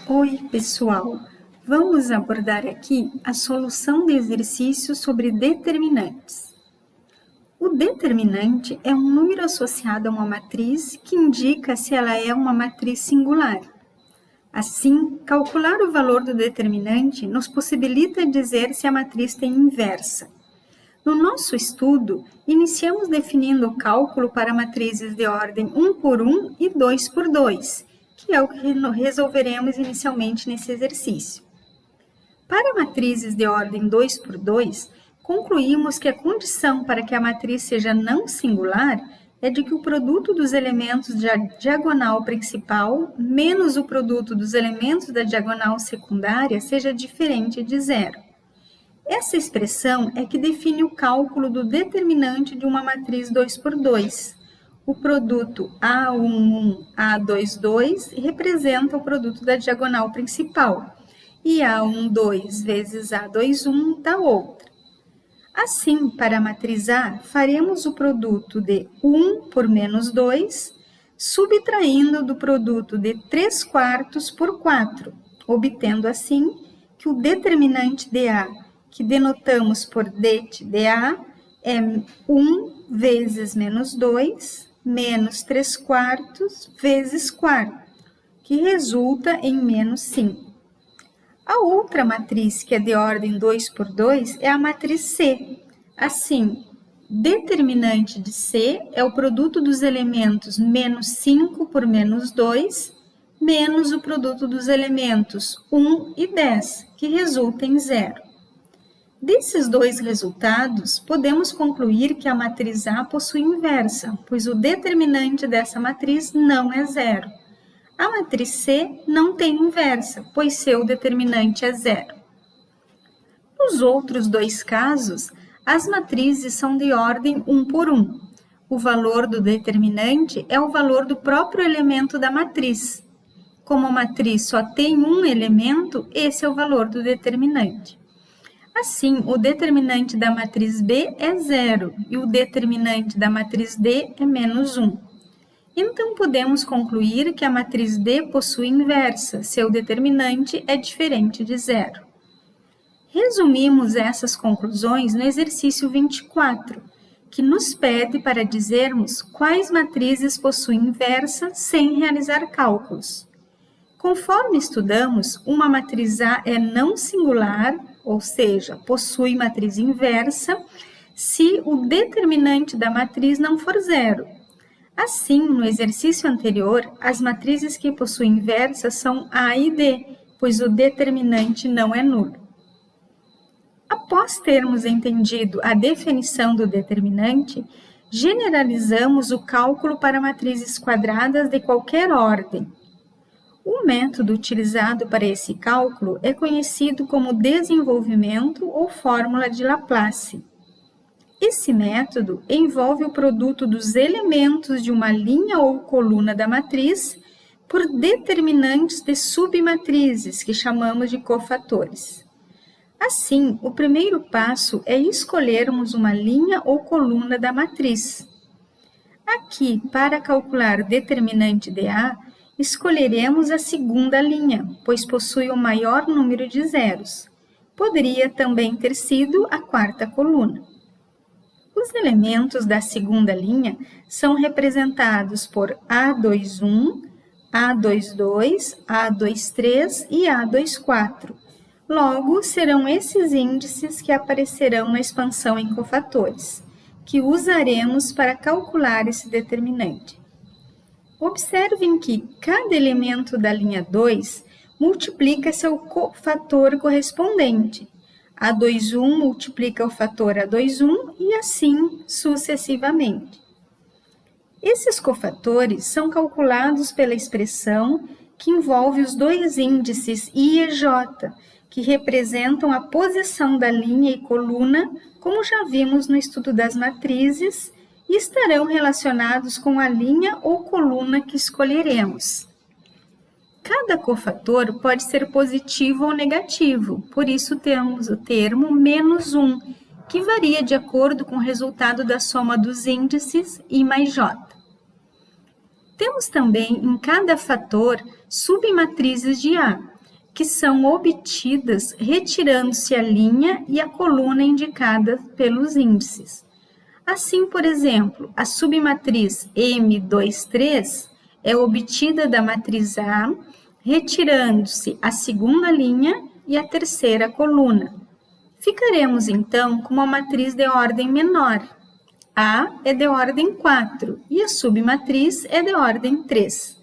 Oi, pessoal! Vamos abordar aqui a solução de exercícios sobre determinantes. O determinante é um número associado a uma matriz que indica se ela é uma matriz singular. Assim, calcular o valor do determinante nos possibilita dizer se a matriz tem inversa. No nosso estudo, iniciamos definindo o cálculo para matrizes de ordem 1 por 1 e 2 por 2, que é o que resolveremos inicialmente nesse exercício. Para matrizes de ordem 2 por 2, concluímos que a condição para que a matriz seja não singular é de que o produto dos elementos da diagonal principal menos o produto dos elementos da diagonal secundária seja diferente de zero. Essa expressão é que define o cálculo do determinante de uma matriz 2 por 2. O produto A11, A22 representa o produto da diagonal principal e A12 vezes A21 da outra. Assim, para a matriz A, faremos o produto de 1 por menos 2, subtraindo do produto de 3 quartos por 4, obtendo assim que o determinante de A, que denotamos por det de A, é 1 vezes menos 2, menos 3 quartos, vezes quarto, que resulta em menos 5. A outra matriz, que é de ordem 2 por 2, é a matriz C. Assim, determinante de C é o produto dos elementos menos 5 por menos 2, menos o produto dos elementos 1 e 10, que resulta em 0. Desses dois resultados, podemos concluir que a matriz A possui inversa, pois o determinante dessa matriz não é zero. A matriz C não tem inversa, pois seu determinante é zero. Nos outros dois casos, as matrizes são de ordem 1 por 1. O valor do determinante é o valor do próprio elemento da matriz. Como a matriz só tem um elemento, esse é o valor do determinante. Assim, o determinante da matriz B é zero e o determinante da matriz D é menos 1. Então, podemos concluir que a matriz D possui inversa, seu determinante é diferente de zero. Resumimos essas conclusões no exercício 24, que nos pede para dizermos quais matrizes possuem inversa sem realizar cálculos. Conforme estudamos, uma matriz A é não singular, ou seja, possui matriz inversa, se o determinante da matriz não for zero. Assim, no exercício anterior, as matrizes que possuem inversa são A e D, pois o determinante não é nulo. Após termos entendido a definição do determinante, generalizamos o cálculo para matrizes quadradas de qualquer ordem. O método utilizado para esse cálculo é conhecido como desenvolvimento ou fórmula de Laplace. Esse método envolve o produto dos elementos de uma linha ou coluna da matriz por determinantes de submatrizes, que chamamos de cofatores. Assim, o primeiro passo é escolhermos uma linha ou coluna da matriz. Aqui, para calcular o determinante de A, escolheremos a segunda linha, pois possui o maior número de zeros. Poderia também ter sido a quarta coluna. Os elementos da segunda linha são representados por A21, A22, A23 e A24. Logo, serão esses índices que aparecerão na expansão em cofatores, que usaremos para calcular esse determinante. Observem que cada elemento da linha 2 multiplica seu cofator correspondente. A21 multiplica o fator A21 e assim sucessivamente. Esses cofatores são calculados pela expressão que envolve os dois índices I e J, que representam a posição da linha e coluna, como já vimos no estudo das matrizes, e estarão relacionados com a linha ou coluna que escolheremos. Cada cofator pode ser positivo ou negativo, por isso temos o termo menos 1, que varia de acordo com o resultado da soma dos índices I mais J. Temos também em cada fator submatrizes de A, que são obtidas retirando-se a linha e a coluna indicada pelos índices. Assim, por exemplo, a submatriz M23 é obtida da matriz A, retirando-se a segunda linha e a terceira coluna. Ficaremos, então, com uma matriz de ordem menor. A é de ordem 4 e a submatriz é de ordem 3.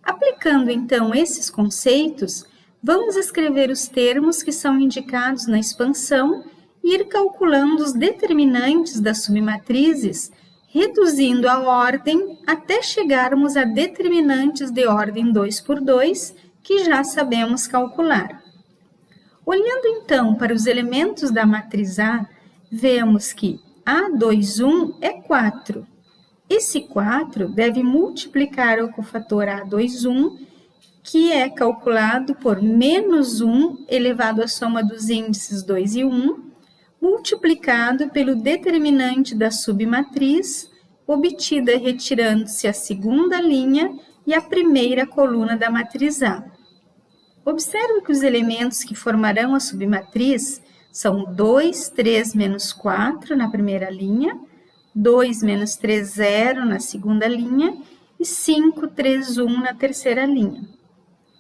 Aplicando, então, esses conceitos, vamos escrever os termos que são indicados na expansão e ir calculando os determinantes das submatrizes, reduzindo a ordem até chegarmos a determinantes de ordem 2 por 2, que já sabemos calcular. Olhando, então, para os elementos da matriz A, vemos que A21 é 4. Esse 4 deve multiplicar o cofator A21, que é calculado por menos 1 elevado à soma dos índices 2 e 1, multiplicado pelo determinante da submatriz, obtida retirando-se a segunda linha e a primeira coluna da matriz A. Observe que os elementos que formarão a submatriz são 2, 3, menos 4 na primeira linha, 2, menos 3, 0 na segunda linha e 5, 3, 1 na terceira linha.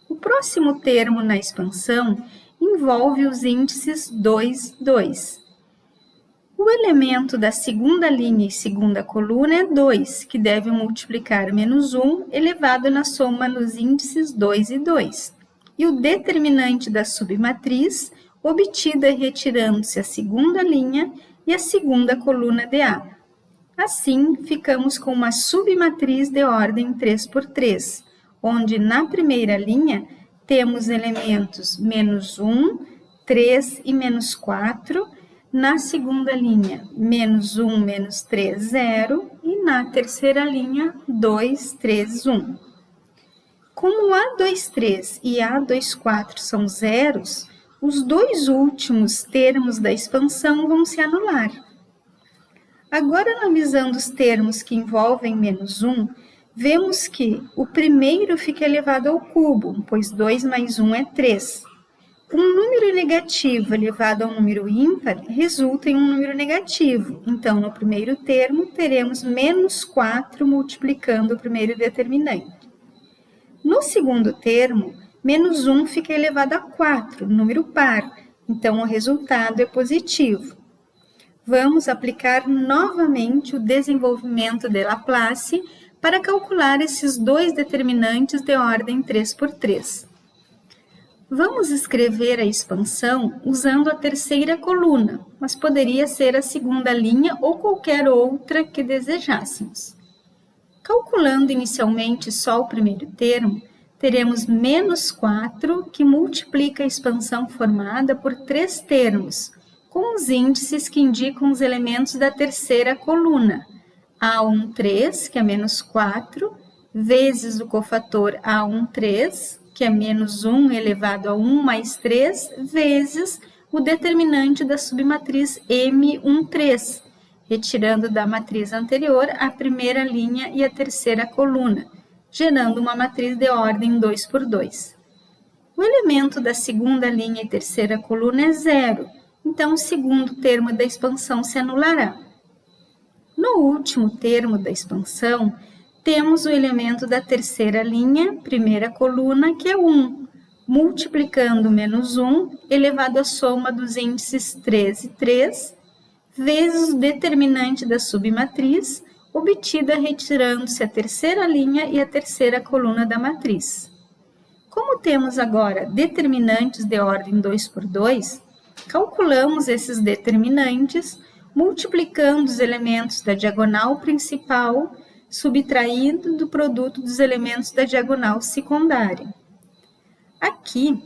O próximo termo na expansão envolve os índices 2, 2. O elemento da segunda linha e segunda coluna é 2, que deve multiplicar menos 1 elevado na soma nos índices 2 e 2. E o determinante da submatriz, obtida retirando-se a segunda linha e a segunda coluna de A. Assim, ficamos com uma submatriz de ordem 3 por 3, onde na primeira linha temos elementos menos 1, 3 e menos 4, na segunda linha menos 1, menos 3, 0 e na terceira linha 2, 3, 1. Como A23 e A24 são zeros, os dois últimos termos da expansão vão se anular. Agora, analisando os termos que envolvem menos 1, vemos que o primeiro fica elevado ao cubo, pois 2 mais 1 é 3. Um número negativo elevado a um número ímpar resulta em um número negativo. Então, no primeiro termo, teremos menos 4 multiplicando o primeiro determinante. No segundo termo, menos 1 fica elevado a 4, número par. Então, o resultado é positivo. Vamos aplicar novamente o desenvolvimento de Laplace para calcular esses dois determinantes de ordem 3 por 3. Vamos escrever a expansão usando a terceira coluna, mas poderia ser a segunda linha ou qualquer outra que desejássemos. Calculando inicialmente só o primeiro termo, teremos menos 4, que multiplica a expansão formada por 3 termos, com os índices que indicam os elementos da terceira coluna. A13, que é menos 4, vezes o cofator A13, que é menos 1 elevado a 1 mais 3, vezes o determinante da submatriz M13, retirando da matriz anterior a primeira linha e a terceira coluna, gerando uma matriz de ordem 2 por 2. O elemento da segunda linha e terceira coluna é 0, então o segundo termo da expansão se anulará. No último termo da expansão, temos o elemento da terceira linha, primeira coluna, que é 1, multiplicando menos 1 elevado à soma dos índices 3 e 3, vezes o determinante da submatriz, obtida retirando-se a terceira linha e a terceira coluna da matriz. Como temos agora determinantes de ordem 2 por 2, calculamos esses determinantes multiplicando os elementos da diagonal principal, subtraindo do produto dos elementos da diagonal secundária. Aqui,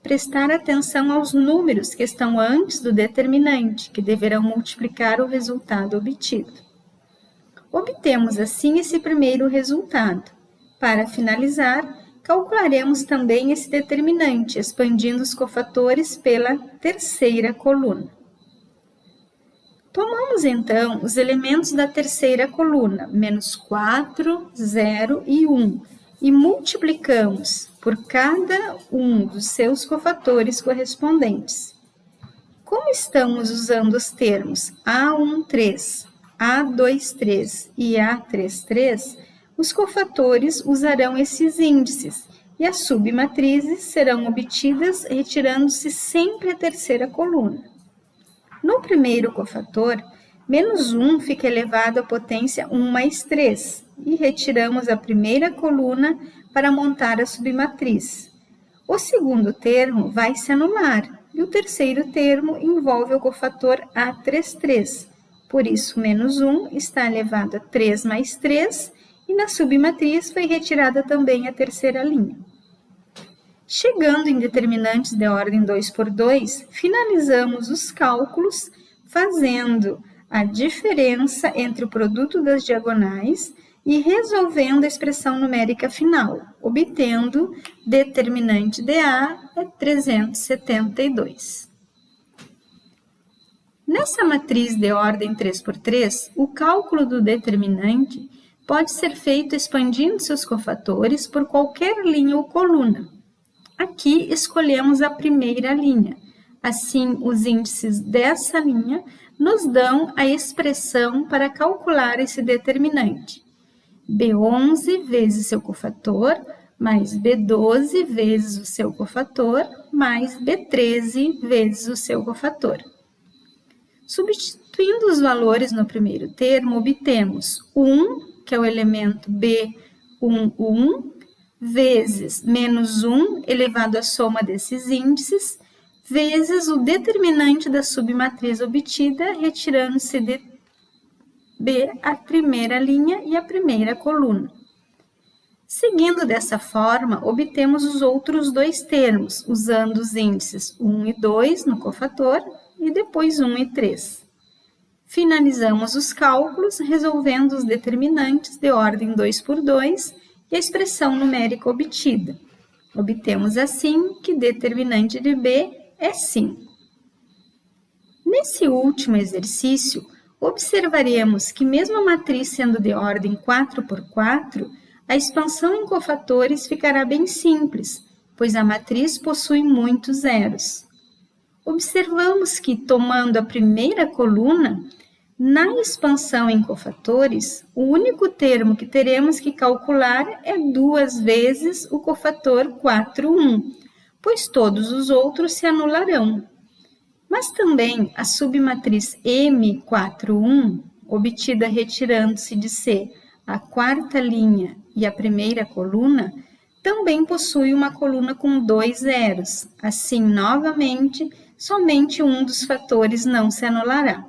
prestar atenção aos números que estão antes do determinante, que deverão multiplicar o resultado obtido. Obtemos assim esse primeiro resultado. Para finalizar, calcularemos também esse determinante, expandindo os cofatores pela terceira coluna. Tomamos, então, os elementos da terceira coluna, menos 4, 0 e 1, e multiplicamos por cada um dos seus cofatores correspondentes. Como estamos usando os termos A13, A23 e A33, os cofatores usarão esses índices e as submatrizes serão obtidas retirando-se sempre a terceira coluna. No primeiro cofator, menos 1 fica elevado à potência 1 mais 3 e retiramos a primeira coluna para montar a submatriz. O segundo termo vai se anular e o terceiro termo envolve o cofator A33. Por isso, menos 1 está elevado a 3 mais 3 e na submatriz foi retirada também a terceira linha. Chegando em determinantes de ordem 2 por 2, finalizamos os cálculos fazendo a diferença entre o produto das diagonais e resolvendo a expressão numérica final, obtendo determinante de A é 372. Nessa matriz de ordem 3 por 3, o cálculo do determinante pode ser feito expandindo seus cofatores por qualquer linha ou coluna. Aqui escolhemos a primeira linha. Assim, os índices dessa linha nos dão a expressão para calcular esse determinante. B11 vezes seu cofator, mais B12 vezes o seu cofator, mais B13 vezes o seu cofator. Substituindo os valores no primeiro termo, obtemos 1, que é o elemento B11, vezes menos 1 elevado à soma desses índices, vezes o determinante da submatriz obtida, retirando-se de B a primeira linha e a primeira coluna. Seguindo dessa forma, obtemos os outros dois termos, usando os índices 1 e 2 no cofator e depois 1 e 3. Finalizamos os cálculos resolvendo os determinantes de ordem 2 por 2 e a expressão numérica obtida. Obtemos assim que determinante de B é 5. Nesse último exercício, observaremos que mesmo a matriz sendo de ordem 4 por 4, a expansão em cofatores ficará bem simples, pois a matriz possui muitos zeros. Observamos que, tomando a primeira coluna, na expansão em cofatores, o único termo que teremos que calcular é 2 vezes o cofator 4,1, pois todos os outros se anularão. Mas também a submatriz M41, obtida retirando-se de C a quarta linha e a primeira coluna, também possui uma coluna com 2 zeros. Assim, novamente, somente um dos fatores não se anulará.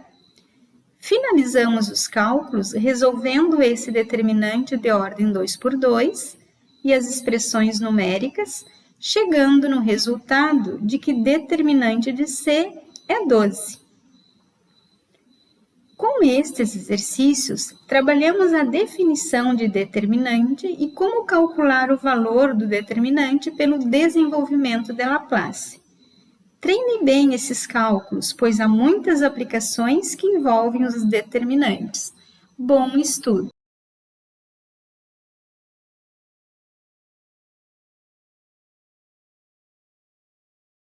Finalizamos os cálculos resolvendo esse determinante de ordem 2 por 2 e as expressões numéricas, chegando no resultado de que determinante de C é 12. Com estes exercícios, trabalhamos a definição de determinante e como calcular o valor do determinante pelo desenvolvimento de Laplace. Treine bem esses cálculos, pois há muitas aplicações que envolvem os determinantes. Bom estudo!